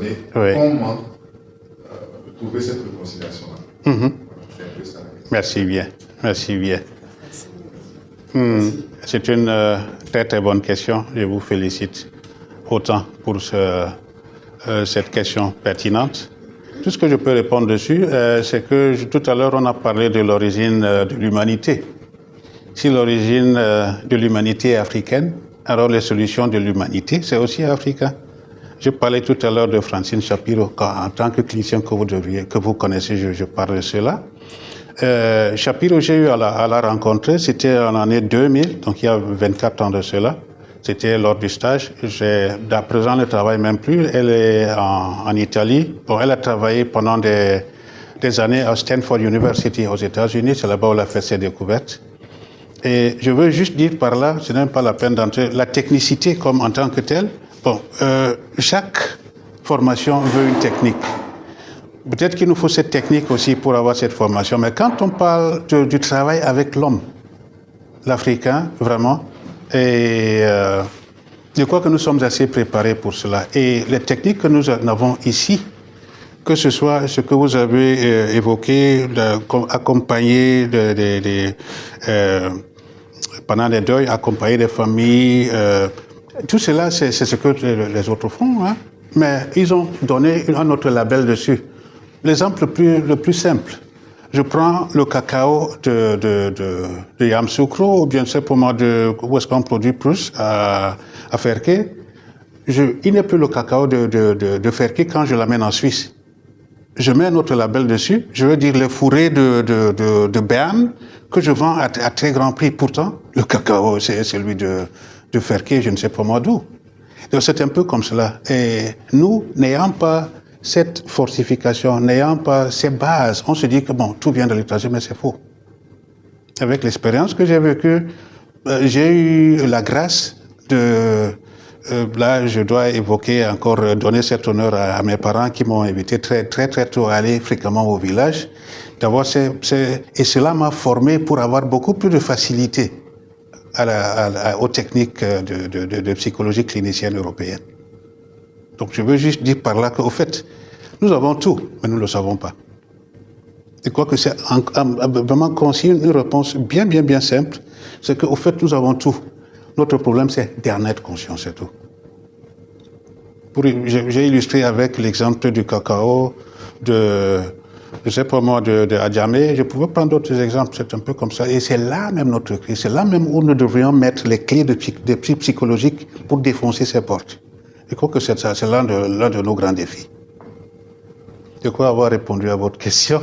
années. Oui. Comment trouver cette réconciliation-là? C'est un peu ça. Merci bien. Merci bien. C'est une très très bonne question. Je vous félicite autant pour cette question pertinente. Tout ce que je peux répondre dessus, c'est que tout à l'heure on a parlé de l'origine de l'humanité. Si l'origine de l'humanité est africaine, alors les solutions de l'humanité, c'est aussi africain. Je parlais tout à l'heure de Francine Shapiro, en tant que clinicien que vous connaissez, je parle de cela. Shapiro, j'ai eu à la rencontrer, c'était en l'année 2000, donc il y a 24 ans de cela. C'était lors du stage. À présent, elle ne travaille même plus. Elle est en Italie. Bon, elle a travaillé pendant des années à Stanford University aux États-Unis. C'est là-bas où elle a fait ses découvertes. Et je veux juste dire par là, ce n'est même pas la peine d'entrer, la technicité comme en tant que telle. Bon, chaque formation veut une technique. Peut-être qu'il nous faut cette technique aussi pour avoir cette formation. Mais quand on parle du travail avec l'homme, l'Africain, vraiment, et je crois que nous sommes assez préparés pour cela. Et les techniques que nous avons ici, que ce soit ce que vous avez évoqué, accompagner pendant les deuils, accompagner des familles, tout cela, c'est ce que les autres font, hein. Mais ils ont donné un autre label dessus. L'exemple le plus simple, je prends le cacao de Yamoussoukro, ou bien c'est pour moi où est-ce qu'on produit plus, à Ferké. Il n'est plus le cacao de Ferké quand je l'amène en Suisse. Je mets un autre label dessus, je veux dire les fourrés de Berne que je vends à très grand prix. Pourtant, le cacao, c'est celui de Ferké, je ne sais pas moi d'où. Donc c'est un peu comme cela. Et nous, n'ayant pas cette fortification, n'ayant pas ces bases, on se dit que bon, tout vient de l'étranger, mais c'est faux. Avec l'expérience que j'ai vécue, j'ai eu la grâce de... là, je dois évoquer encore, donner cet honneur à mes parents qui m'ont invité très tôt à aller fréquemment au village. D'avoir et cela m'a formé pour avoir beaucoup plus de facilité aux techniques de psychologie clinicienne européenne. Donc je veux juste dire par là qu'au fait, nous avons tout, mais nous ne le savons pas. Je crois que c'est vraiment concis, une réponse bien simple, c'est qu'au fait, nous avons tout. Notre problème, c'est d'en être conscient, c'est tout. J'ai illustré avec l'exemple du cacao, je sais pas moi, de Adjamé. Je pouvais prendre d'autres exemples, c'est un peu comme ça. Et c'est là même notre clé, c'est là même où nous devrions mettre les clés des prix psychologiques pour défoncer ces portes. Je crois que c'est l'un de nos grands défis. Je crois avoir répondu à votre question.